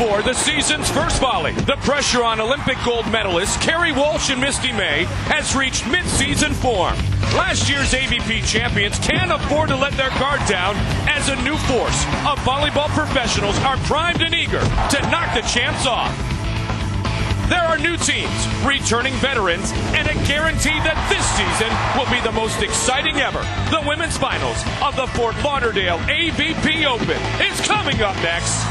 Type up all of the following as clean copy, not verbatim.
For the season's first volley, the pressure on Olympic gold medalists Kerry Walsh and Misty May has reached mid-season form. Last year's AVP champions can't afford to let their guard down as a new force of volleyball professionals are primed and eager to knock the champs off. There are new teams, returning veterans, and a guarantee that this season will be the most exciting ever. The women's finals of the Fort Lauderdale AVP Open is coming up next.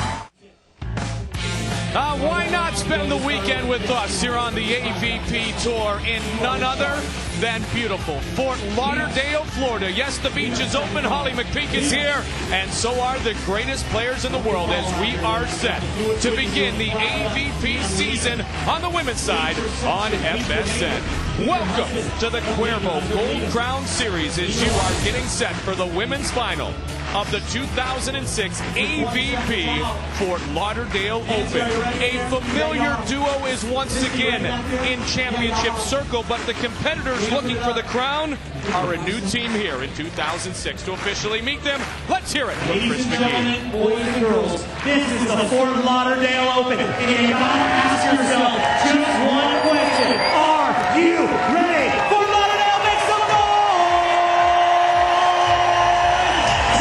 Why not spend the weekend with us here on the AVP Tour in none other than beautiful Fort Lauderdale, Florida. Yes, the beach is open. Holly McPeak is here, and so are the greatest players in the world as we are set to begin the AVP season on the women's side on FSN. Welcome to the Cuervo Gold Crown Series as you are getting set for the women's final of the 2006 AVP Fort Lauderdale Open. A familiar duo is once again in championship circle, but the competitors looking for the crown are a new team here in 2006. To officially meet them, let's hear it from Chris McGee. Boys and girls, this is the Fort Lauderdale Open, and you gotta ask yourself just one question: are you ready? Fort Lauderdale, make some noise!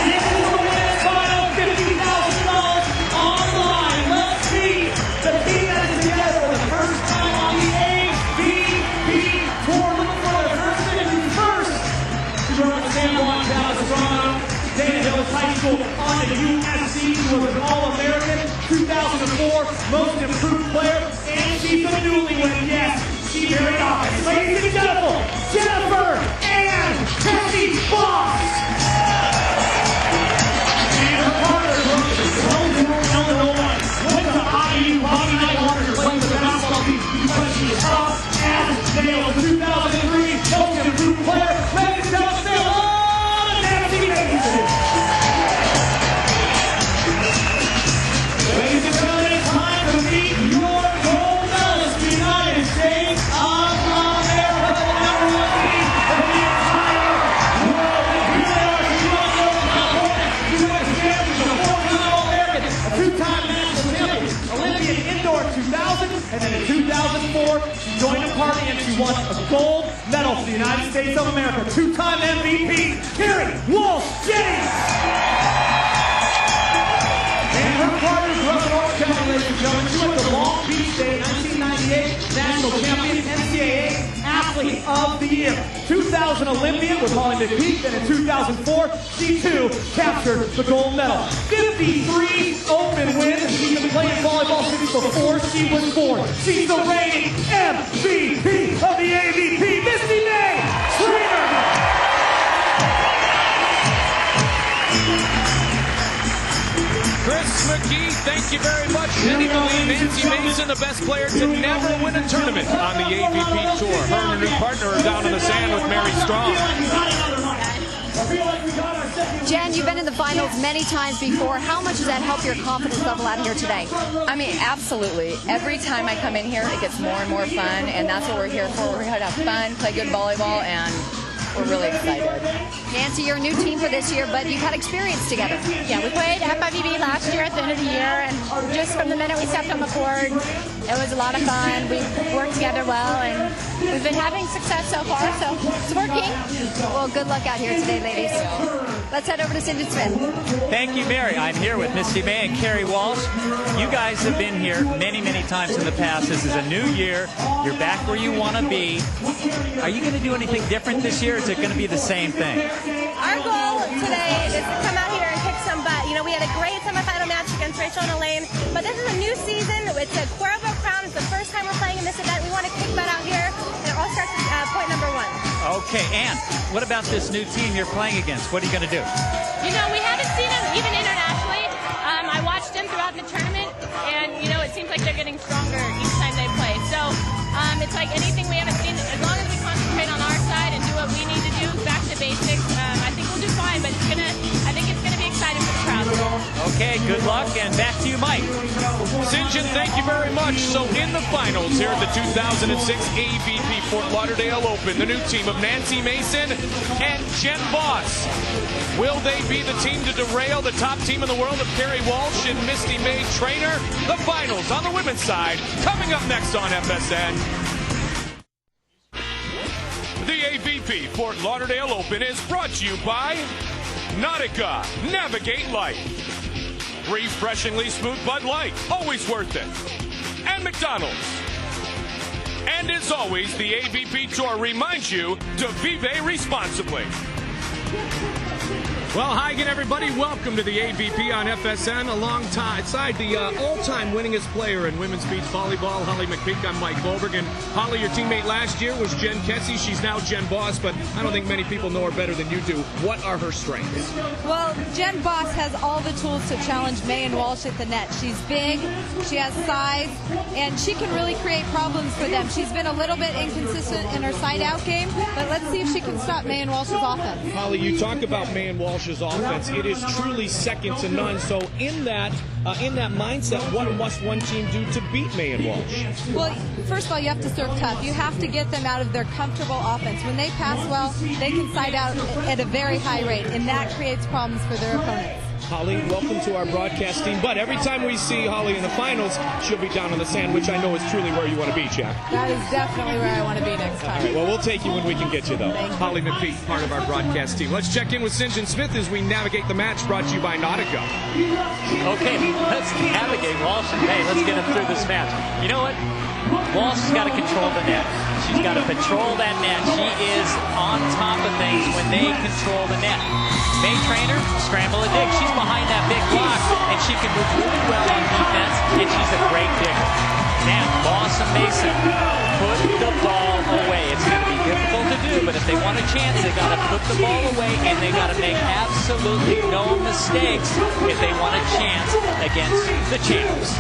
This is the women's final, $50,000 on the line. Let's meet the team that is together for the first time on the AVP Tour. Looking for their first finish first. She's from San Juan, Toronto. Dana Hills High School on the USC. She was an All-American, 2004 Most Improved Player, and she's a newlywed. Yes, she's very obvious. Ladies and gentlemen, Jennifer and Tessie Walsh. And her partner from Illinois. Went to IU. Bobby Knight wanted to play the basketball team because she is tough as nails. 2003 Most Improved Player. Ladies and gentlemen, ladies and gentlemen, it's time to meet your gold medalist, the United States of America, the number one team of the entire world. Here they are, she's on the open opponent. U.S. champion, a four-time All-American, a two-time national champion, Olympian indoor 2000, and then in 2004, she joined the party and she won a gold medal for the United States of America. Two-time MVP, Kerry Walsh Jennings. And her partner grew up in Orange County, ladies and gentlemen. She went to Long Beach State, 1998 national champion, NCAA Athlete of the Year. 2000 Olympian with Holly McPeak, and in 2004, she too captured the gold medal. 53 open wins. She's been playing volleyball since before she was born. She's the reigning MVP of the AVP, Misty May. Chris McGee, thank you very much. Many believe Nancy Mason, the best player to never win a tournament on the AVP Tour. Her and her new partner are down in the sand with Mary Strong. Jen, you've been in the finals many times before. How much does that help your confidence level out here today? I mean, absolutely. Every time I come in here, it gets more and more fun, and that's what we're here for. We're here to have fun, play good volleyball, and we're really excited. Nancy, you're a new team for this year, but you've had experience together. Yeah, we played FIVB last year at the end of the year, and just from the minute we stepped on the court, it was a lot of fun. We worked together well, and we've been having success so far, so it's working. Well, good luck out here today, ladies. Let's head over to Cindy Smith. Thank you, Mary. I'm here with Misty May and Kerry Walsh. You guys have been here many, many times in the past. This is a new year. You're back where you want to be. Are you going to do anything different this year, or is it going to be the same thing? Our goal today is to come out here and kick some butt. You know, we had a great semifinal match against Rachel and Elaine, but this is a new season. It's a Cuervo Crown. It's the first time we're playing in this event. We want to kick butt out here, and it all starts at point number one. Okay, and what about this new team you're playing against? What are you going to do? You know, we haven't seen them even internationally. I watched them throughout the tournament, and, you know, it seems like they're getting stronger each time they play. So it's like anything we haven't seen. As long as we concentrate on our side and do what we need to do, back to basics, I think we'll do fine, but I think it's going to be exciting for the crowd. Okay, good luck, and back to you, Mike. St. John, thank you very much. So in the finals here at the 2006 AVP Fort Lauderdale Open, the new team of Nancy Mason and Jen Boss. Will they be the team to derail the top team in the world of Kerry Walsh and Misty May Trainer? The finals on the women's side coming up next on FSN. The AVP Fort Lauderdale Open is brought to you by Nautica, Navigate Life. Refreshingly smooth Bud Light, always worth it. And McDonald's. And as always, the AVP Tour reminds you to vive responsibly. Well, hi again, everybody. Welcome to the AVP on FSN. Alongside the all-time winningest player in women's beach volleyball, Holly McPeak. I'm Mike Goldberg. And Holly, your teammate last year was Jen Kessie. She's now Jen Boss, but I don't think many people know her better than you do. What are her strengths? Well, Jen Boss has all the tools to challenge May and Walsh at the net. She's big, she has size, and she can really create problems for them. She's been a little bit inconsistent in her side-out game, but let's see if she can stop May and Walsh's offense. Holly, you talk about May and Walsh's offense. It is truly second to none. So in that mindset, what must one team do to beat May and Walsh? Well, first of all, you have to serve tough. You have to get them out of their comfortable offense. When they pass well, they can side out at a very high rate, and that creates problems for their opponents. Holly, welcome to our broadcast team. But every time we see Holly in the finals, she'll be down on the sand, which I know is truly where you want to be, Jack. That is definitely where I want to be next time. All right, well, we'll take you when we can get you, though. Holly McPeak, part of our broadcast team. Let's check in with St. John Smith as we navigate the match, brought to you by Nautica. Okay, let's navigate Walsh and May. Let's get them through this match. You know what? Walsh has got to control the net. She's got to patrol that net. She is on top of things when they control the net. May Trainer, scramble a dig. She's behind that big block, and she can move really well on defense, and she's a great digger. Now, Boss and Mason put the ball away. It's going to be difficult to do, but if they want a chance, they got to put the ball away, and they got to make absolutely no mistakes if they want a chance against the champs.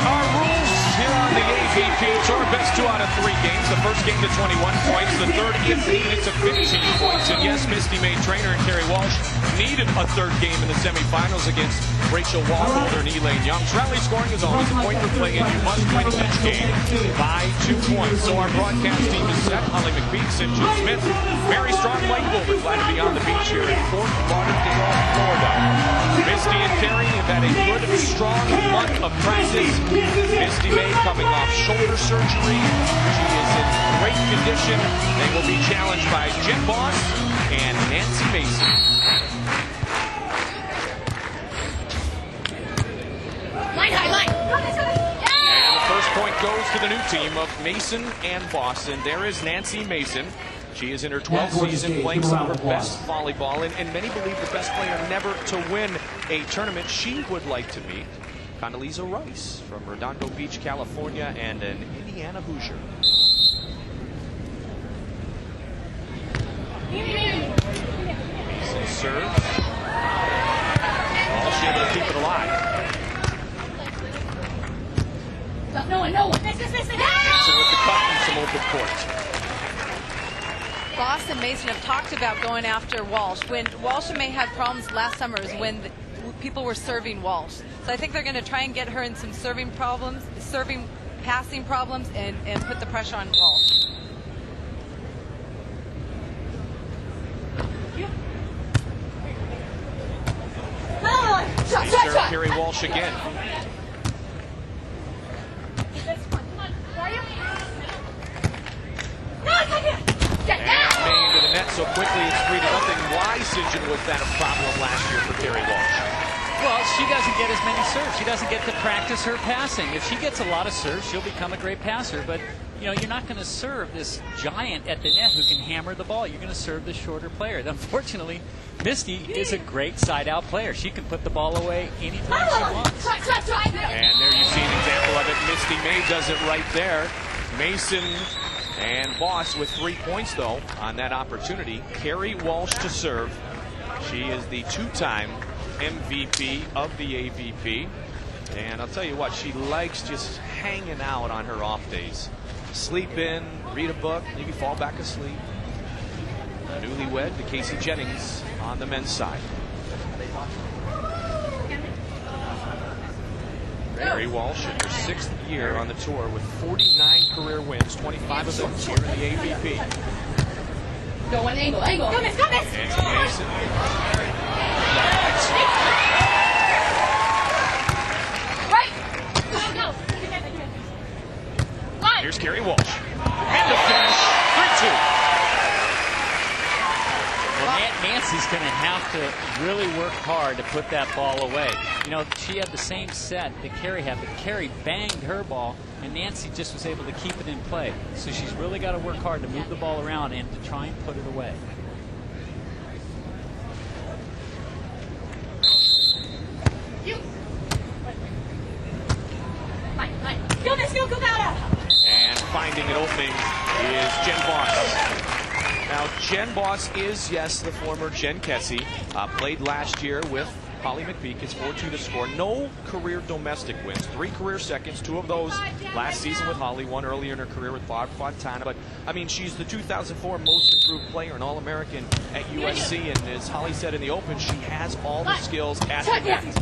Our rules here on the AVP Tour, best 2 out of 3 games. The first game to 21 points, the third if needed to 15 points. And yes, Misty May Trainer and Kerry Walsh needed a third game in the semifinals against Rachel Walholder and Elaine Young. Rally scoring is always a point for play, and you must win each game by 2 points. So our broadcast team is set. Holly McPeak, St. John Smith, very strong Mike Goldberg. Glad to be on the beach here in Fort Lauderdale, Florida. Misty and Kerry have had a good, strong month of practice. Misty May coming off shoulder surgery. She is in great condition. They will be challenged by Jen Boss and Nancy Mason. And the first point goes to the new team of Mason and Boston. There is Nancy Mason. She is in her 12th season playing some of her best volleyball, and many believe the best player never to win a tournament she would like to meet. Condoleezza Rice from Redondo Beach, California, and an Indiana Hoosier. Mason serves. Walsh able to keep it alive. No one. Mason with the cut and some open court. Boss and Mason have talked about going after Walsh. When Walsh and May had problems last summer is when people were serving Walsh. So I think they're going to try and get her in some passing problems, and put the pressure on Walsh. Serve Kerry Walsh again. And May into the net so quickly it's 3-0. Why, St. John, was that a problem last year for Kerry Walsh? Well, she doesn't get as many serves. She doesn't get to practice her passing. If she gets a lot of serves, she'll become a great passer. But, you know, you're not going to serve this giant at the net who can hammer the ball. You're going to serve the shorter player. Unfortunately, Misty is a great side-out player. She can put the ball away anytime she wants. And there you see an example of it. Misty May does it right there. Mason and Boss with 3 points, though, on that opportunity. Kerry Walsh to serve. She is the 2-time MVP of the AVP. And I'll tell you what, she likes just hanging out on her off days. Sleep in, read a book, maybe fall back asleep. Newlywed to Casey Jennings on the men's side. Carrie Walsh in her 6th year on the tour with 49 career wins, 25 of them here in the AVP. Go one angle. Go, miss. Nancy Mason. Right. Go. Here's Carrie Walsh. And the finish, 3-2. Well, Nancy's going to have to really work hard to put that ball away. You know, she had the same set that Carrie had, but Carrie banged her ball, and Nancy just was able to keep it in play. So she's really got to work hard to move the ball around and to try and put it away. Go, miss. Go out. And finding it opening is Jen Boss. Now, Jen Boss is, yes, the former Jen Kessie. Played last year with Holly McPeak. It's 4-2 to score. No career domestic wins. 3 career seconds. 2 of those last season with Holly. 1 earlier in her career with Barb Fontana. But, I mean, she's the 2004 most improved player and All-American at USC. And as Holly said in the Open, she has all the skills at the net. And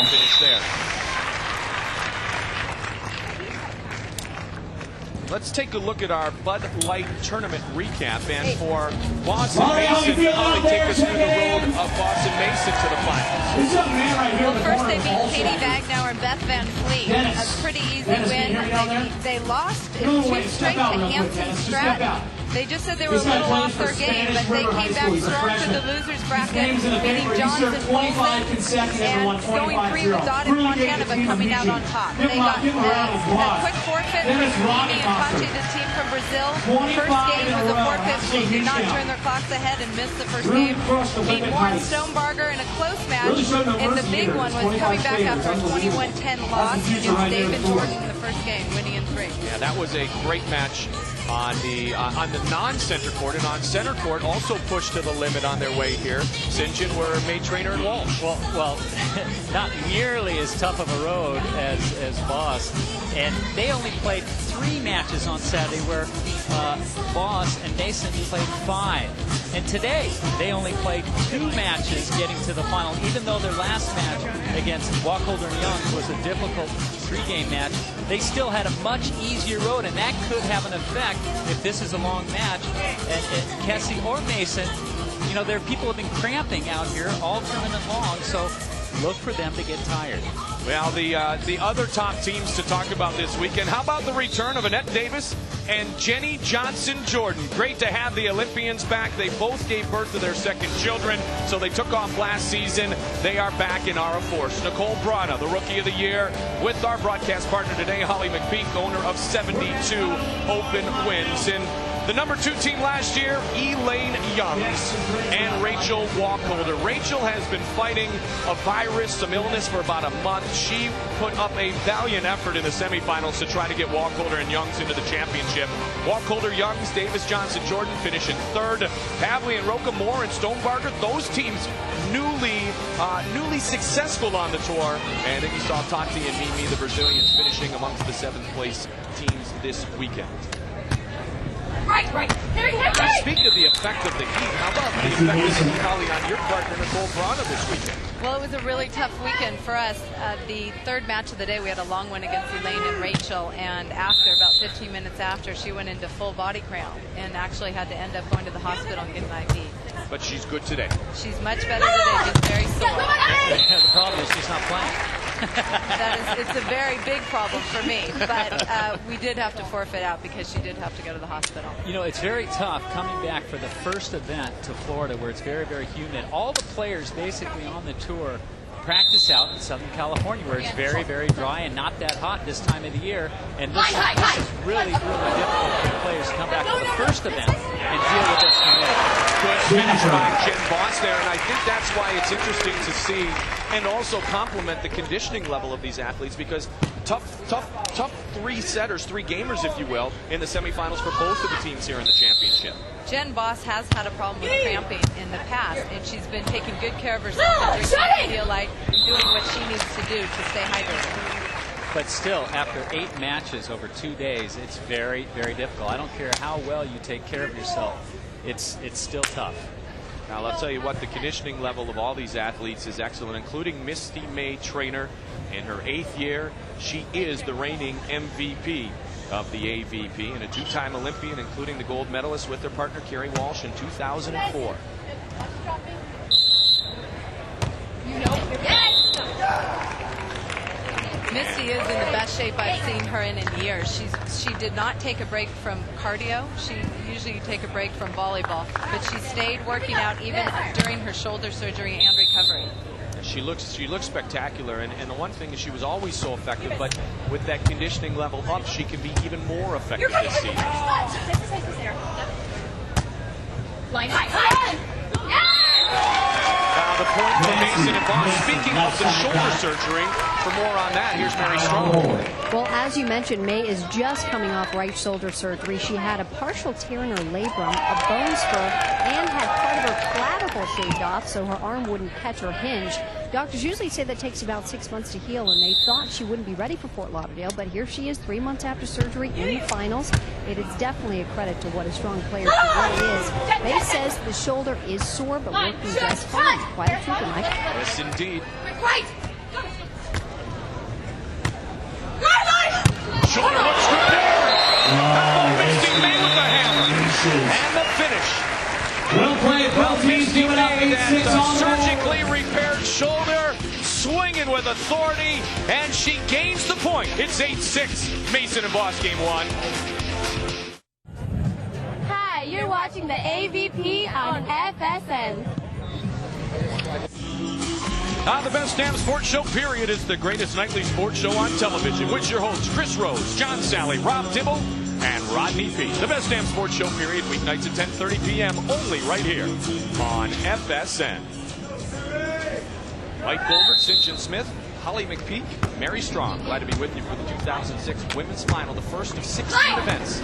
finish there. Let's take a look at our Bud Light tournament recap. And for Boss and Mason, Holly, take us through the road of Boss and Mason to the finals. Well, first they beat Katie Bagnauer and Beth Van Fleet. A pretty easy win. They lost in 2 straight to Hampton Stratton. They just said they were a little off their game, but they came back strong to the losers bracket, beating Johnson Wilson and going 3 with Dottie Montana, but coming out on top. They got a quick forfeit from Mimi and Pache, the team from Brazil. First game was a forfeit. They did not turn their clocks ahead and missed the first game. Beat Warren Stonebarger in a close match, and the big one was coming back after a 21-10 loss against David Jordan in the first game, winning in 3. Yeah, that was a great match on the non-center court, and on center court also pushed to the limit on their way here. St. John were May Trainer and Walsh. Well, not nearly as tough of a road as Boss, and they only played 3 matches on Saturday, where Boss and Mason played 5. And today they only played 2 matches getting to the final, even though their last match against Wacholder and Young was a difficult 3-game match. They still had a much easier road, and that could have an effect if this is a long match. And Kessie or Mason, you know, there are people who have been cramping out here all tournament long, so look for them to get tired. Well, the other top teams to talk about this weekend, how about the return of Annette Davis and Jenny Johnson-Jordan? Great to have the Olympians back. They both gave birth to their 2nd children, so they took off last season. They are back in our force. Nicole Brana, the Rookie of the Year, with our broadcast partner today, Holly McPeak, owner of 72 Open wins. And the number 2 team last year, Elaine Youngs and Rachel Wacholder. Rachel has been fighting a virus, some illness for about a month. She put up a valiant effort in the semifinals to try to get Wacholder and Youngs into the championship. Wacholder, Youngs, Davis, Johnson, Jordan finishing 3rd. Pavley and Roca Moore and Stonebarger, those teams newly successful on the tour. And then you saw Tati and Mimi, the Brazilians, finishing amongst the 7th place teams this weekend. Right. Speaking of the effect of the heat, how about the effect of the heat, Holly, on your partner, Nicole Brana, this weekend? Well, it was a really tough weekend for us. The 3rd match of the day, we had a long one against Elaine and Rachel, and after, about 15 minutes after, she went into full body cramp and actually had to end up going to the hospital and getting an IV. But she's good today. She's much better today, just very sore. The problem is she's not playing. It's a very big problem for me, but we did have to forfeit out because she did have to go to the hospital. You know, it's very tough coming back for the first event to Florida, where it's very, very humid. All the players basically on the tour practice out in Southern California, where it's very, very dry and not that hot this time of the year. And this is really, really difficult for the players to come back for the first event and deal with this humidity. Good finish by Jen Boss there, and I think that's why it's interesting to see and also compliment the conditioning level of these athletes, because tough 3-setters, 3-gamers, if you will, in the semifinals for both of the teams here in the championship. Jen Boss has had a problem with cramping in the past, and she's been taking good care of herself and drinking Pedialyte, doing what she needs to do to stay hydrated. But still, after 8 matches over 2 days, it's very, very difficult. I don't care how well you take care of yourself. It's still tough. Now, I'll tell you what, the conditioning level of all these athletes is excellent, including Misty May Trainer in her 8th year. She is the reigning MVP of the AVP and a 2-time Olympian, including the gold medalist with her partner Carrie Walsh in 2004. Misty is in the best shape I've seen her in years. She did not take a break from cardio. She usually take a break from volleyball, but she stayed working out even during her shoulder surgery and recovery. She looks spectacular, and the one thing is she was always so effective, but with that conditioning level up, she can be even more effective this season. Line high. The point for Mason and Walsh. Speaking of the shoulder surgery, for more on that, here's Mary Strong. Well, as you mentioned, May is just coming off right shoulder surgery. She had a partial tear in her labrum, a bone spur, and had part of her clavicle shaved off so her arm wouldn't catch or hinge. Doctors usually say that takes about 6 months to heal, and they thought she wouldn't be ready for Fort Lauderdale, but here she is 3 months after surgery in the finals. It is definitely a credit to what a strong player she really is. May says the shoulder is sore, but working just fine. Quite a trooper, Mike. Yes, indeed. Shoulder looks repaired. Misty May with the hammer. And the finish. Well played, both teams give it up 8-6 on the surgically repaired shoulder, swinging with authority, and she gains the point. It's 8-6. Mason and Boss game 1. Hi, you're watching the AVP on FSN. The best damn sports show, period, is the greatest nightly sports show on television. With your hosts, Chris Rose, John Sally, Rob Dibble, and Rodney P. The best damn sports show, period, weeknights at 10:30 p.m. only right here on FSN. Mike Goldberg, St. John Smith, Holly McPeak, Mary Strong. Glad to be with you for the 2006 Women's Final, the first of 16 events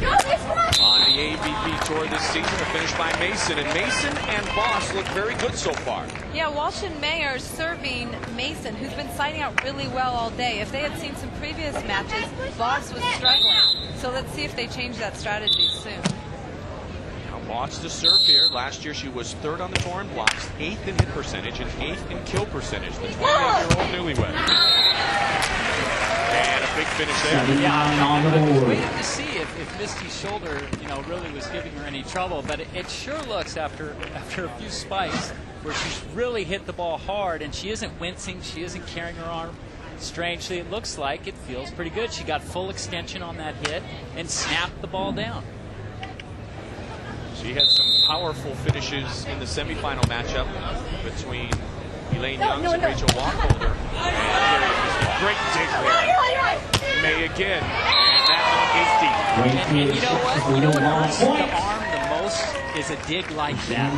on the AVP Tour this season. A finish by Mason, and Mason and Boss look very good so far. Yeah, Walsh and May are serving Mason, who's been siding out really well all day. If they had seen some previous matches, Boss was struggling. So let's see if they change that strategy soon. Now Boss to serve here. Last year she was 3rd on the tour in blocks, 8th in hit percentage, and 8th in kill percentage. The 28-year-old newlywed. And a big finish there. I was waiting to see if Misty's shoulder, really was giving her any trouble, but it sure looks after a few spikes where she's really hit the ball hard, and she isn't wincing, she isn't carrying her arm. Strangely, it looks like it feels pretty good. She got full extension on that hit and snapped the ball down. She had some powerful finishes in the semifinal matchup between Elaine Youngs and Rachel Walkholder. And great dig there. May again. And that one 8 deep. And you know what? You know what hurts the arm the most is a dig like that.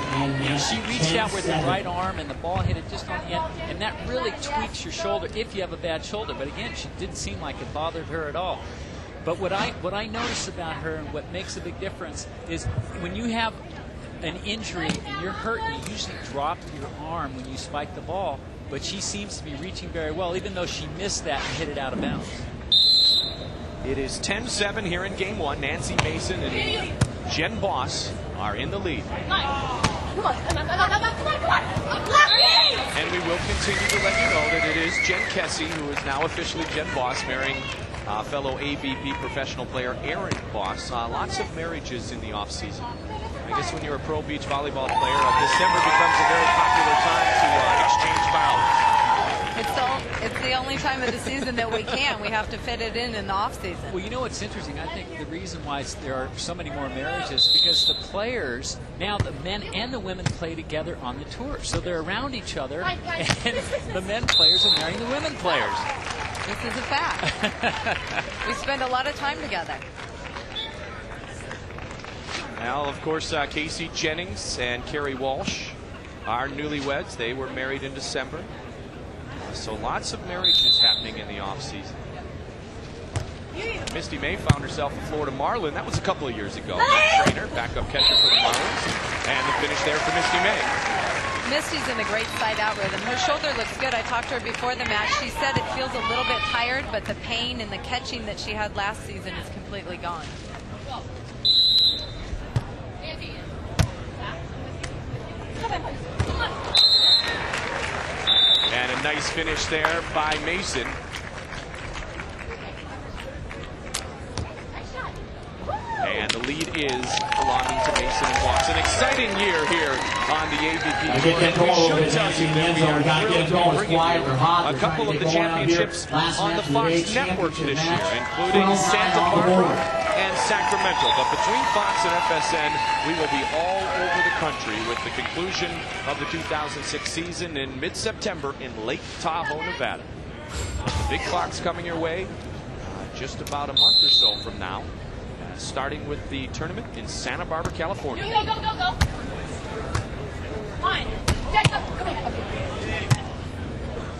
She reached out with the right arm and the ball hit it just on the end, and that really tweaks your shoulder if you have a bad shoulder. But again, she didn't seem like it bothered her at all. But what I notice about her and what makes a big difference is when you have an injury and you're hurt, you usually drop your arm when you spike the ball, but she seems to be reaching very well, even though she missed that and hit it out of bounds. It is 10-7 here in game 1. Nancy Mason and Jen Boss are in the lead. And we will continue to let you know that it is Jen Kessie, who is now officially Jen Boss, marrying fellow AVP professional player Aaron Boss. Lots of marriages in the off-season. I guess when you're a pro beach volleyball player, December becomes a very popular time to exchange vows. It's the only time of the season that we can. We have to fit it in the off-season. Well, you know what's interesting? I think the reason why there are so many more marriages is because the players, now the men and the women play together on the tour. So they're around each other, and the men players are marrying the women players. This is a fact. We spend a lot of time together. Now, of course, Casey Jennings and Carrie Walsh are newlyweds. They were married in December. So lots of marriages happening in the offseason. Misty May found herself a Florida Marlin. That was a couple of years ago. Trainer, backup catcher for the Marlins. And the finish there for Misty May. Misty's in a great side-out rhythm. Her shoulder looks good. I talked to her before the match. She said it feels a little bit tired, but the pain and the catching that she had last season is completely gone. And a nice finish there by Mason. And the lead is belonging to Mason and Walsh. An exciting year here on the AVP Tour. And we should tell you that we are thrilled to be bringing you a couple of the championships on the Fox Network this year, including Santa Barbara and Sacramento. But between Fox and FSN, we will be all over the country with the conclusion of the 2006 season in mid-September in Lake Tahoe, Nevada. The big clock's coming your way just about a month or so from now. Starting with the tournament in Santa Barbara, California. Go, go, go, go. Fine. Get up. Come here.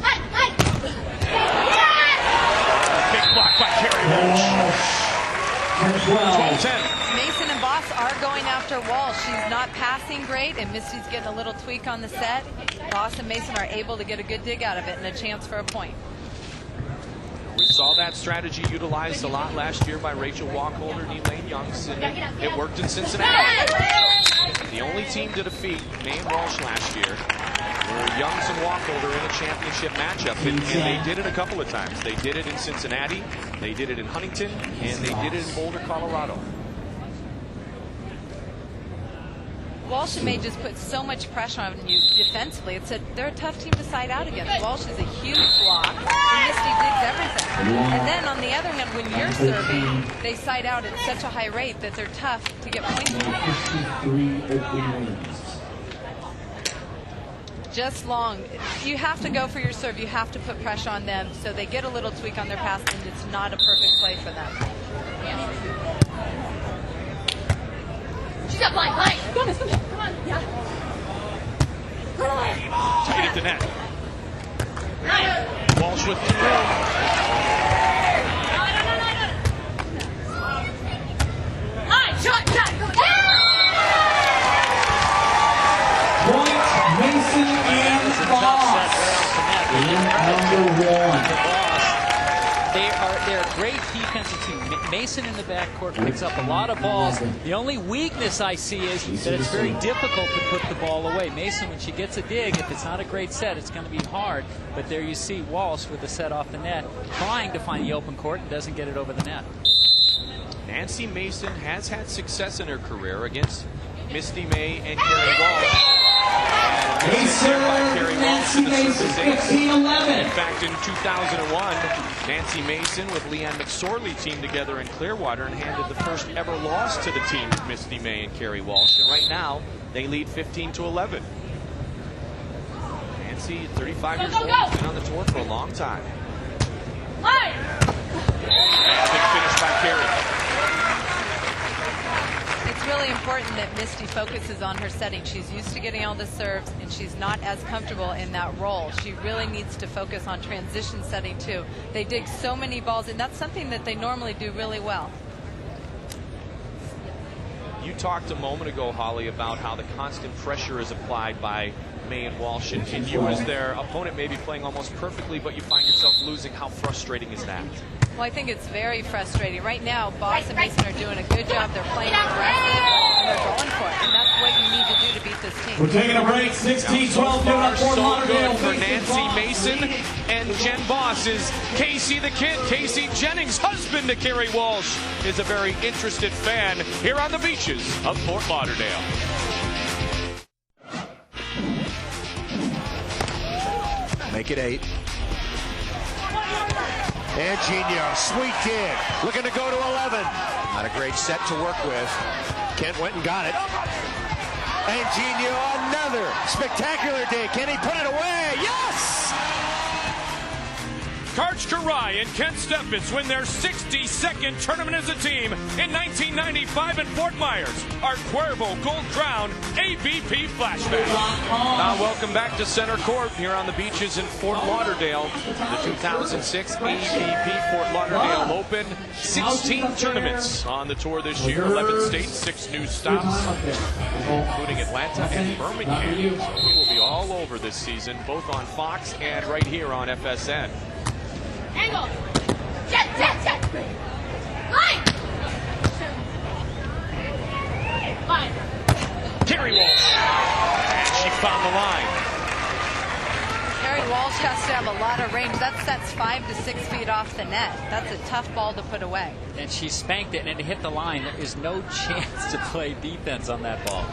Hi, hi. Big block by Kerry Walsh. 12-10. Mason and Boss are going after Walsh. She's not passing great, and Misty's getting a little tweak on the set. Boss and Mason are able to get a good dig out of it and a chance for a point. We saw that strategy utilized a lot last year by Rachel Walkholder and Elaine Youngs, and it worked in Cincinnati. The only team to defeat May and Walsh last year were Youngs and Walkholder in a championship matchup, and they did it a couple of times. They did it in Cincinnati, they did it in Huntington, and they did it in Boulder, Colorado. Walsh and May just put so much pressure on you defensively. They're a tough team to side out against. Walsh is a huge block, and Misty digs everything. And then on the other hand, when you're serving, they side out at such a high rate that they're tough to get points from. Just long. You have to go for your serve. You have to put pressure on them so they get a little tweak on their pass, and it's not a perfect play for them. She's up, line, line. Come on, yeah. Tight at the net. Walsh with the Line, shot, shot. Point, Mason and Boss. Number 1. They're a great defensive team. Mason in the backcourt picks up a lot of balls. The only weakness I see is that it's very difficult to put the ball away. Mason, when she gets a dig, if it's not a great set, it's going to be hard. But there you see Walsh with the set off the net, trying to find the open court and doesn't get it over the net. Nancy Mason has had success in her career against Misty May and Kerry Walsh. Nancy Mason, 15-11. In fact, in 2001, Nancy Mason with Leanne McSorley teamed together in Clearwater and handed the first ever loss to the team of Misty May and Kerry Walsh. And right now, they lead 15-11. Nancy, 35 years old, has been on the tour for a long time. Line. Big finish by Kerry. It's really important that Misty focuses on her setting. She's used to getting all the serves, and she's not as comfortable in that role. She really needs to focus on transition setting, too. They dig so many balls, and that's something that they normally do really well. You talked a moment ago, Holly, about how the constant pressure is applied by May and Walsh, and you as their opponent may be playing almost perfectly, but you find yourself losing. How frustrating is that? Well, I think it's very frustrating. Right now, Boss and Mason are doing a good job. They're playing aggressive, and they're going for it. And that's what you need to do to beat this team. We're taking a break. 16-12 here at Fort Lauderdale. For Nancy Mason and Jen Boss is Casey the Kid. Casey Jennings, husband to Kerry Walsh, is a very interested fan here on the beaches of Fort Lauderdale. Make it 8. And Gino, sweet kid, looking to go to 11. Not a great set to work with. Kent went and got it. And Gino, another spectacular day. Can he put it away? Yes! Karch Karai and Kent Steffens win their 62nd tournament as a team in 1995 in Fort Myers. Our Cuervo Gold Crown AVP flashback. Now welcome back to center court here on the beaches in Fort Lauderdale. The 2006 AVP Fort Lauderdale Open. 16 tournaments on the tour this year. 11 states, 6 new stops, including Atlanta and Birmingham. So we will be all over this season, both on Fox and right here on FSN. Angle. Jet, jet, jet. Line. Line. Kerry Walsh. And she found the line. Carrie Walsh has to have a lot of range. That sets 5 to 6 feet off the net. That's a tough ball to put away. And she spanked it, and it hit the line. There is no chance to play defense on that ball.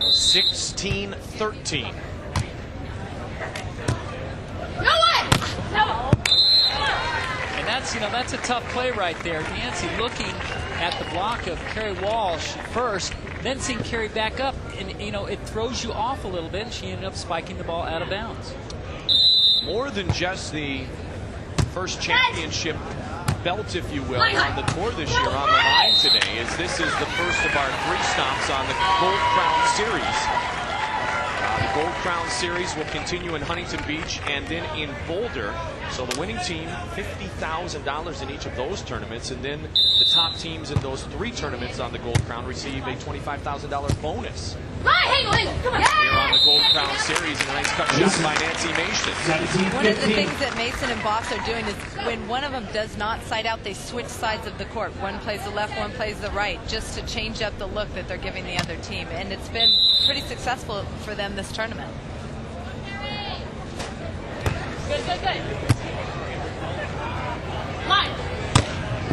16-13. No! And that's a tough play right there. Nancy looking at the block of Carrie Walsh first, then seeing Carrie back up, and it throws you off a little bit, and she ended up spiking the ball out of bounds. More than just the first championship belt, if you will, on the tour this year on the line today, as this is the first of our 3 stops on the Gold Crown Series. The Gold Crown Series will continue in Huntington Beach and then in Boulder. So the winning team, $50,000 in each of those tournaments, and then the top teams in those 3 tournaments on the Gold Crown receive a $25,000 bonus. Here on the Gold Crown Series, and a nice cut shot by Nancy Mason. One of the things that Mason and Boss are doing is when one of them does not side out, they switch sides of the court. One plays the left, one plays the right, just to change up the look that they're giving the other team. And it's been pretty successful for them this tournament. Good. Line.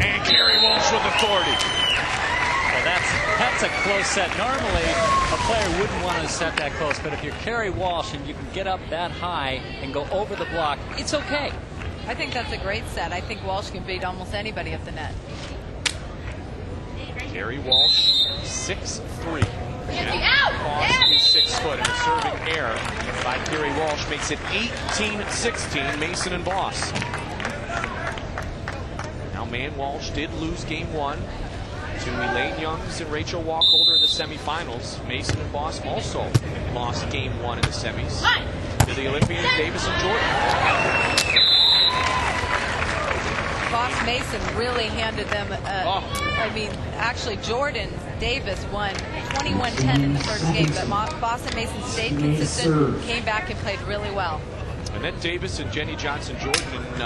And Carrie Walsh with authority. Well, that's a close set. Normally, a player wouldn't want to set that close, but if you're Carrie Walsh and you can get up that high and go over the block, it's okay. I think that's a great set. I think Walsh can beat almost anybody at the net. Carrie Walsh, 6'3". Boss is 6 foot, and a serving error by Carrie Walsh makes it 18-16, Mason and Boss. Now, May and Walsh did lose game 1 to Elaine Youngs and Rachel Walkholder in the semifinals. Mason and Boss also lost game 1 in the semis to the Olympians Davis and Jordan. Boss Mason really handed them, I mean, actually Jordan Davis won 21-10 in the first game, but Boss and Mason stayed consistent, came back and played really well. Annette Davis and Jenny Johnson-Jordan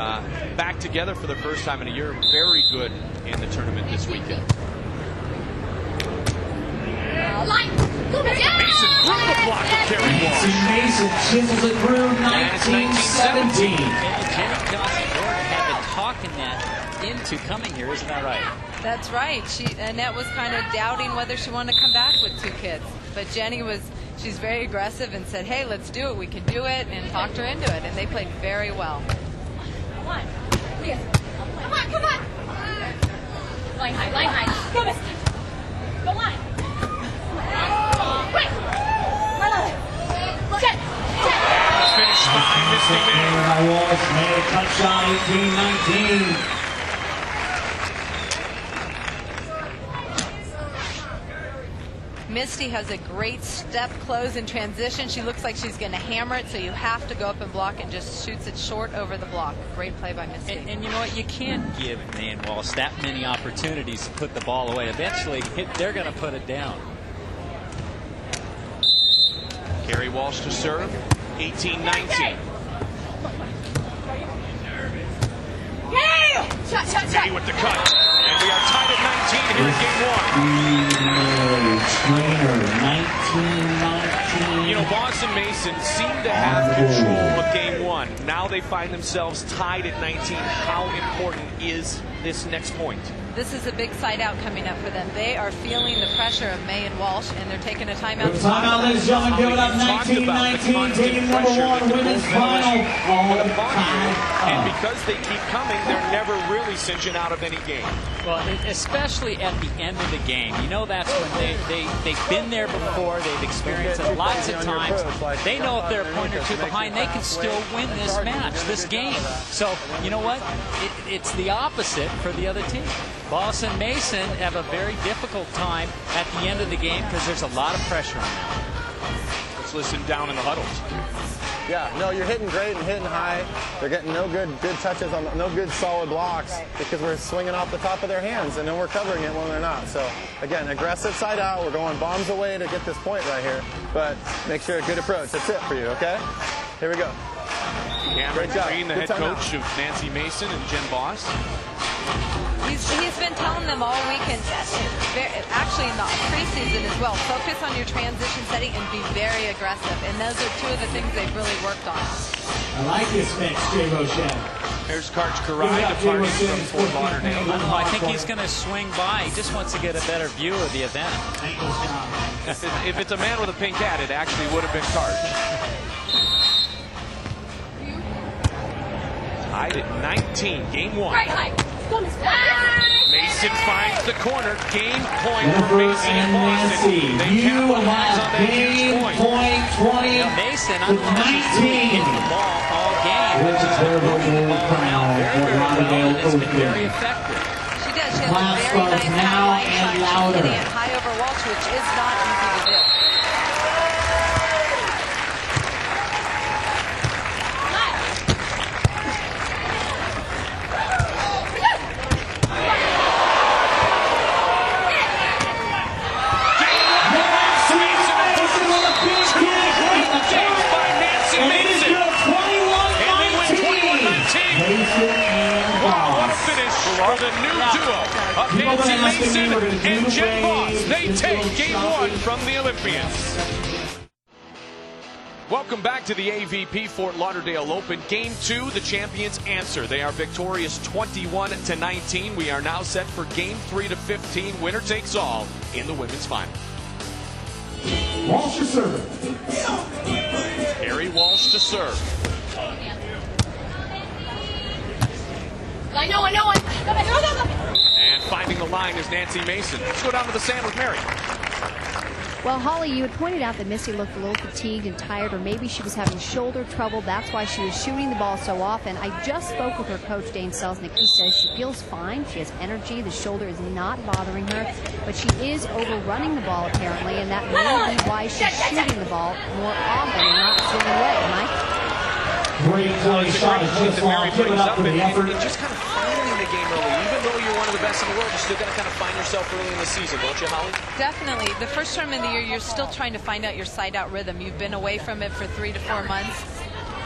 back together for the first time in a year. Very good in the tournament this weekend. Mason through the block of Carrie Walsh. Mason chisels it through 19-17. And Jenny Johnson-Jordan had been talking that into coming here, isn't that right? That's right. Annette was kind of doubting whether she wanted to come back with 2 kids, but Jenny she's very aggressive and said, hey, let's do it, we can do it, and talked her into it, and they played very well. Come on. Line high. Go, Miss. Go line. Quick. Set. Finished by Misty May. Walsh made a cut shot, 18-19. Misty has a great step close in transition. She looks like she's going to hammer it, so you have to go up and block, and just shoots it short over the block. Great play by Misty. And you know what? You can't give May and Walsh that many opportunities to put the ball away. Eventually, they're going to put it down. Carrie Walsh to serve, 18-19. May with the cut. And we are tied at 19 here in game 1. You know, Boss and Mason seem to have control of game 1. Now they find themselves tied at 19. How important is this next point? This is a big side out coming up for them. They are feeling the pressure of May and Walsh, and they're taking a timeout. Timeout, ladies and gentlemen, give it up, 19-19, taking number 1 women's final. Oh, and because they keep coming, they're never really cinching out of any game. Well, especially at the end of the game. You know, that's when they've been there before. They've experienced it lots of times. They know if they're a point or 2 behind, they can still win this match, this game. So, you know what? It's the opposite for the other team. Boss and Mason have a very difficult time at the end of the game because there's a lot of pressure on them. Let's listen down in the huddles. Yeah, no, you're hitting great and hitting high. They're getting no good touches on no good solid blocks because we're swinging off the top of their hands, and then we're covering it when they're not. So again, aggressive side out. We're going bombs away to get this point right here, but make sure a good approach. That's it for you, okay? Here we go. Cameron Green, the head coach of Nancy Mason and Jen Boss. He's been telling them all weekend, actually in the preseason as well, focus on your transition setting and be very aggressive. And those are two of the things they've really worked on. I like this mix, Jay Rochelle. Here's Karch Karai departing from Fort Lauderdale. I don't know, I think he's going to swing by. He just wants to get a better view of the event. If it's a man with a pink hat, it actually would have been Karch. Tied at 19, game 1. Mason finds the corner. Game point for Mason and Boston. They capitalize on that huge point. Mason, I don't know if she's really hitting the ball all game. She's been moving the ball around very, very well, and it's been very effective. She does. She has a very nice high line shot. She's hitting it high over Walsh, which is not easy to do. For the new duo of Nancy Mason and Jen Voss. They take game 1 from the Olympians. Welcome back to the AVP Fort Lauderdale Open. Game 2, the champions answer. They are victorious 21-19. We are now set for game 3 to 15. Winner takes all in the women's final. Walsh to serve. Carrie Walsh to serve. I know. And finding the line is Nancy Mason. Let's go down to the sand with Mary. Well, Holly, you had pointed out that Misty looked a little fatigued and tired, or maybe she was having shoulder trouble. That's why she was shooting the ball so often. I just spoke with her coach, Dane Selznick. He says she feels fine. She has energy. The shoulder is not bothering her, but she is overrunning the ball apparently, and that may be why she's shooting the ball more often and not swinging away. Mike? Great play shot is just long. Give it up for the effort. It's just kind of finding the game early. Even though you're one of the best in the world, you're still going to kind of find yourself early in the season, don't you, Holly? Definitely. The first tournament of the year, you're still trying to find out your side-out rhythm. You've been away from it for 3 to 4 months,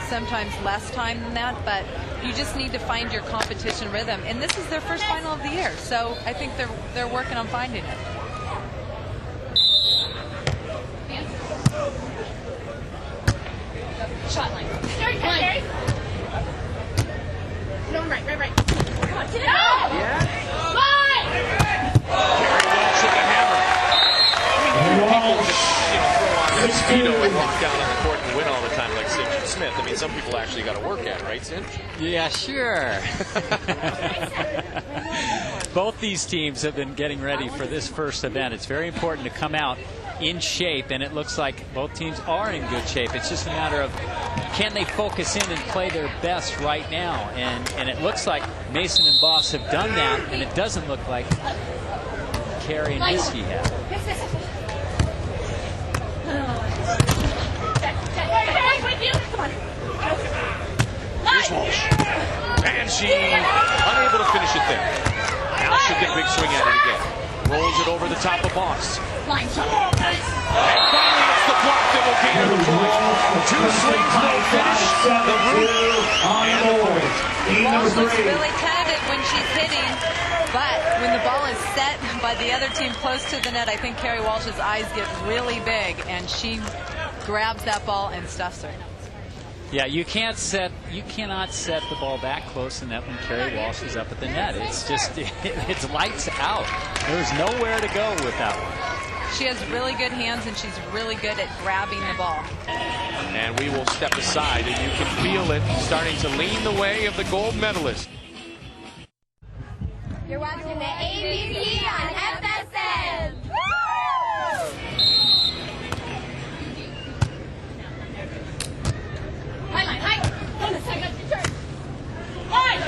sometimes less time than that, but you just need to find your competition rhythm. And this is their first final of the year, so I think they're working on finding it. Shot line. Carry. No, right. Come on, get it out! Yeah. Line! Carrie Walsh with the hammer. People just, throw on their speedo and walk down on the court and win all the time like Cinch and Smith. I mean, some people actually got to work at it, right, Cinch? Yeah, sure. Both these teams have been getting ready for this first event. It's very important to come out in shape, and it looks like both teams are in good shape. It's just a matter of can they focus in and play their best right now, and it looks like Mason and Voss have done that, and it doesn't look like Carrie and Misty have. Here's Walsh. And she unable to finish it there. Now she'll get a big swing at it again. Rolls it over the top of Voss. Line shot. And finally it's the block that will gain her the point. 2 swings, no finish. The root and the point. Walsh looks really tentative when she's hitting, but when the ball is set by the other team close to the net, I think Carrie Walsh's eyes get really big, and she grabs that ball and stuffs her. Yeah, you cannot set the ball that close in net when Carrie Walsh is up at the net. It's just, it's lights out. There's nowhere to go with that one. She has really good hands, and she's really good at grabbing the ball. And we will step aside, and you can feel it starting to lean the way of the gold medalist. You're watching the AVP on FSN. High. Bonus, I got your turn. Line.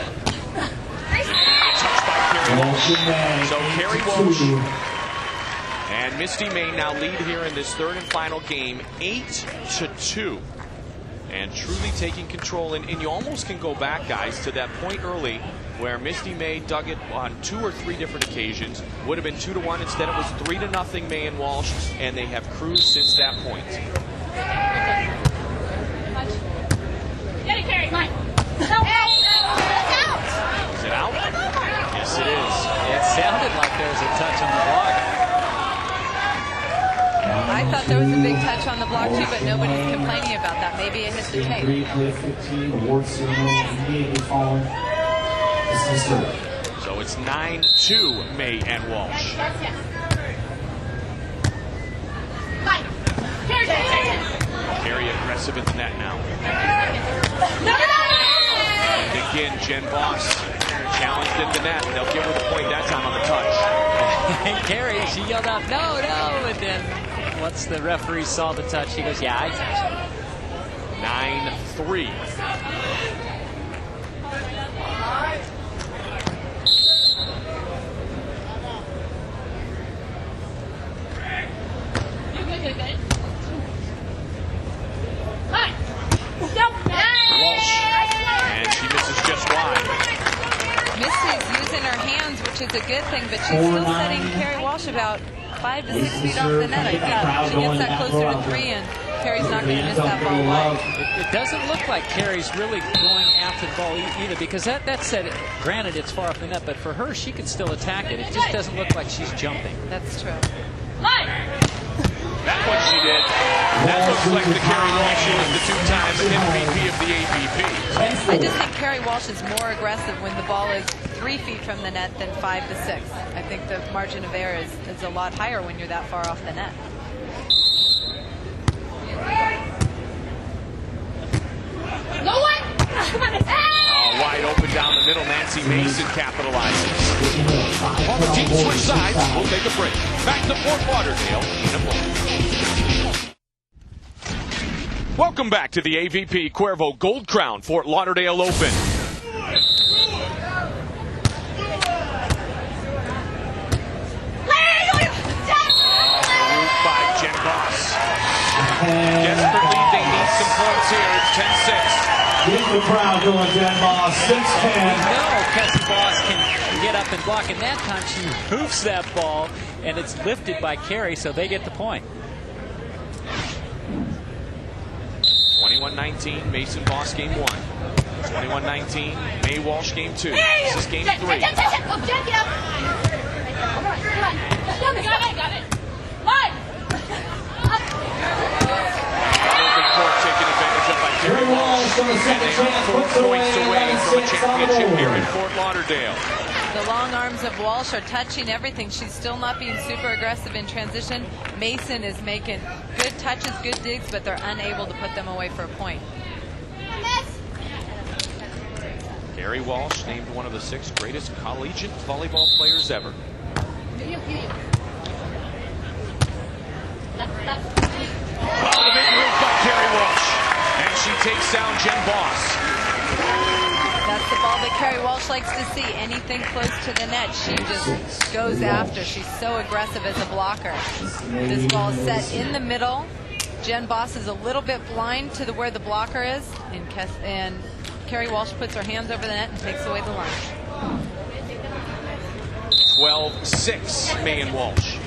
Touched by Carrie Walsh. So Carrie Walsh and Misty May now lead here in this third and final game, 8-2. And truly taking control. And you almost can go back, guys, to that point early where Misty May dug it on 2 or 3 different occasions. Would have been 2-1. Instead, it was 3-0 May and Walsh, and they have cruised since that point. Get it, Carrie. Mine. Is it out? Yes, block too, but nobody's complaining about that. Maybe it hit the tape. So it's 9-2, May and Walsh. Very aggressive at the net now. And again, Jen Boss challenged in the net. They'll give her the point that time on the touch. And Carrie, she yelled out, no, no. And then once the referee saw the touch, he goes, yeah, I touched it. 9-3. Walsh, and she misses just wide. Misty's using her hands, which is a good thing, but she's still setting Carrie Walsh about 5 to 6 feet off the net. I think she gets that closer to 3, and Carrie's not going to miss that ball wide. It doesn't look like Carrie's really going after the ball either, because that said, granted, it's far off the net, but for her, she can still attack it. It just doesn't look like she's jumping. That's true. That one she did. That looks like the Carrie Walsh who was the two-time MVP of the AVP. I just think Carrie Walsh is more aggressive when the ball is 3 feet from the net than 5 to 6. I think the margin of error is a lot higher when you're that far off the net. Wide open down the middle. Nancy Mason capitalizes. While the teams switch sides, we'll take a break. Back to Fort Lauderdale in a moment. Welcome back to the AVP Cuervo Gold Crown Fort Lauderdale Open. By Jen Boss. Desperately, they need some points here. It's 10-6. Give the crowd going, Jen Boss. 6-10. No, Cassie Boss can get up and block, and that time she hoofs that ball, and it's lifted by Carrie, so they get the point. 21-19, Mason Boss game 1. 21-19, May Walsh game 2. This is game 3. Got it. Open court taken advantage of by Carrie Walsh. And they are 4 points away from a championship here in Fort Lauderdale. The long arms of Walsh are touching everything. She's still not being super aggressive in transition. Mason is making good touches, good digs, but they're unable to put them away for a point. Carrie Walsh named one of the 6 greatest collegiate volleyball players ever. Oh, the big move by Carrie Walsh. And she takes down Jen Boss. That's the ball that Carrie Walsh likes to see. Anything close to the net, she just goes after. She's so aggressive as a blocker. This ball is set in the middle. Jen Boss is a little bit blind to where the blocker is, and Carrie Walsh puts her hands over the net and takes away the lunge. 12-6, May and Walsh.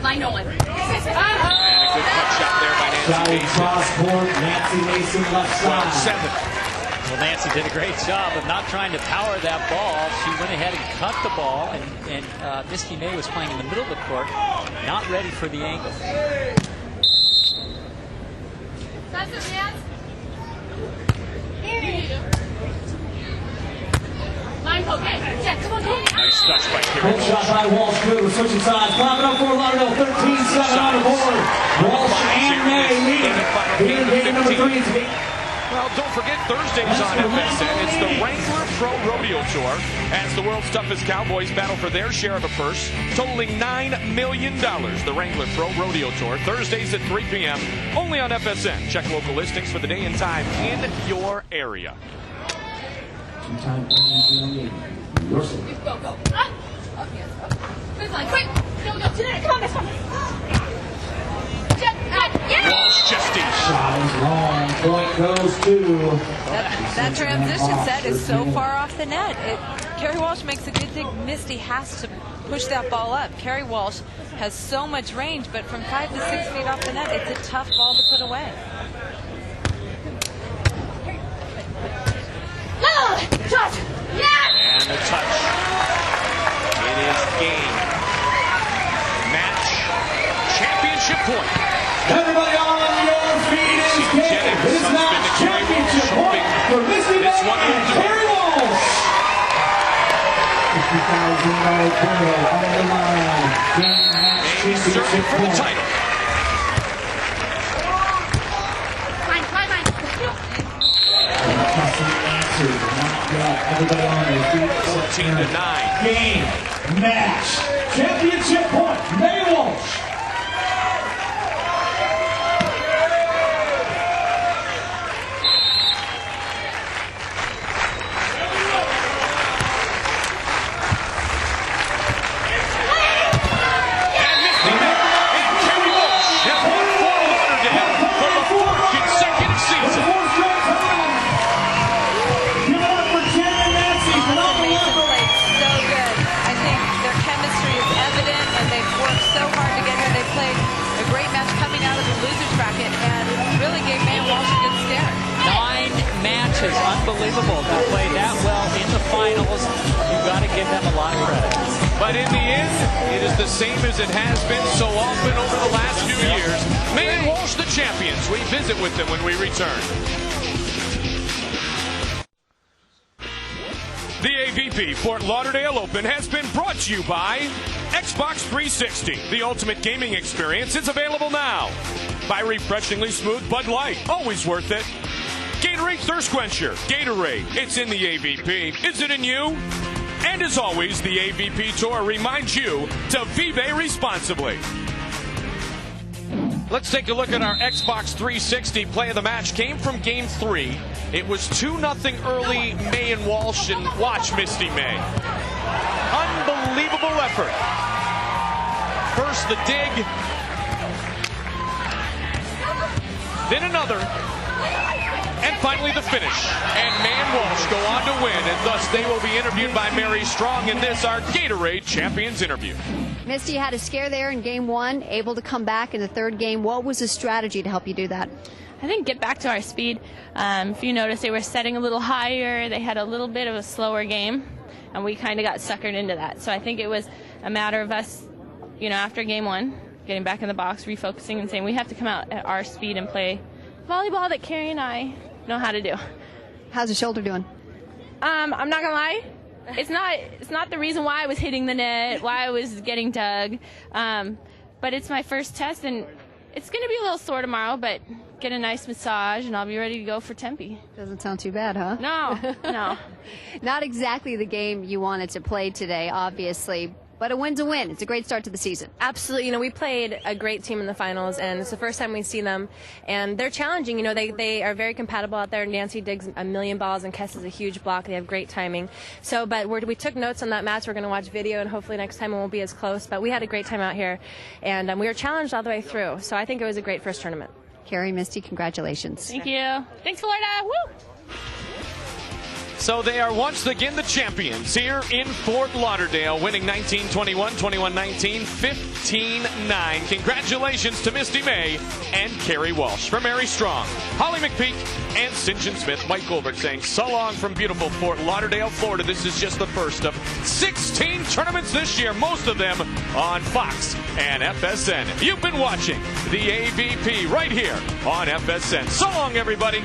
Line no one. And a good cut shot there by Nancy Mason. Cross court, Nancy Mason left side. 12-7. Well, Nancy did a great job of not trying to power that ball. She went ahead and cut the ball, and Misty May was playing in the middle of the court, not ready for the angle. Nice touch by Carrie Good shot Walsh. by Walsh. Good. We're switching sides. Climbing up Fort Lauderdale. 13-7 on the board. Walsh and May lead. Here in game number 3. Well, don't forget Thursdays on FSN. It's the Wrangler Pro Rodeo Tour as the world's toughest cowboys battle for their share of a purse totaling $9 million. The Wrangler Pro Rodeo Tour, Thursdays at 3 p.m. only on FSN. Check local listings for the day and time in your area. Two-time MVP. Your side. Go. Quick. Come on, this one. Walsh just Shot is long. Point goes to. That transition set is so far off the net. Carrie Walsh makes a good thing. Misty has to push that ball up. Carrie Walsh has so much range, but from 5 to 6 feet off the net, it's a tough ball to put away. Shot. And the touch. It is game. Match. Championship point. Everybody on your feet is game. This match championship point for Misty May and Carrie Walsh. $50,000 title on the line. Game match championship for the point. title. Everybody on their feet. 14-9. Game match championship point. May Walsh. Unbelievable to play that well in the finals. You've got to give them a lot of credit. But in the end, it is the same as it has been so often over the last few years. May and Walsh, the champions. We visit with them when we return. The AVP Fort Lauderdale Open has been brought to you by Xbox 360. The ultimate gaming experience is available now. By refreshingly smooth Bud Light. Always worth it. Gatorade Thirst Quencher. Gatorade. It's in the AVP. Is it in you? And as always, the AVP Tour reminds you to vive responsibly. Let's take a look at our Xbox 360 play of the match. Came from Game 3. It was 2-0 early, May and Walsh, and watch Misty May. Unbelievable effort. First the dig. Then another. And finally the finish. And May and Walsh go on to win, and thus they will be interviewed by Mary Strong in this, our Gatorade Champions interview. Misty had a scare there in game one, able to come back in the third game. What was the strategy to help you do that? I think get back to our speed. If you notice, they were setting a little higher. They had a little bit of a slower game, and we kind of got suckered into that. So I think it was a matter of us, after game one, getting back in the box, refocusing, and saying we have to come out at our speed and play volleyball that Carrie and I know how to do. How's the shoulder doing? I'm not gonna lie, it's not the reason why I was hitting the net, why I was getting dug, but it's my first test, and it's gonna be a little sore tomorrow, but get a nice massage and I'll be ready to go for Tempe. Doesn't sound too bad, huh? No. Not exactly the game you wanted to play today, obviously. But a win's a win. It's a great start to the season. Absolutely. We played a great team in the finals, and it's the first time we see them. And they're challenging. They are very compatible out there. Nancy digs a million balls, and Kess is a huge block. They have great timing. But we took notes on that match. We're going to watch video, and hopefully next time it won't be as close. But we had a great time out here, and we were challenged all the way through. So I think it was a great first tournament. Carrie, Misty, congratulations. Thank you. Thanks, Florida. Woo! So they are once again the champions here in Fort Lauderdale, winning 19-21, 21-19, 15-9. Congratulations to Misty May and Carrie Walsh. For Mary Strong, Holly McPeak, and St. John Smith, Mike Goldberg saying so long from beautiful Fort Lauderdale, Florida. This is just the first of 16 tournaments this year, most of them on Fox and FSN. You've been watching the AVP right here on FSN. So long, everybody.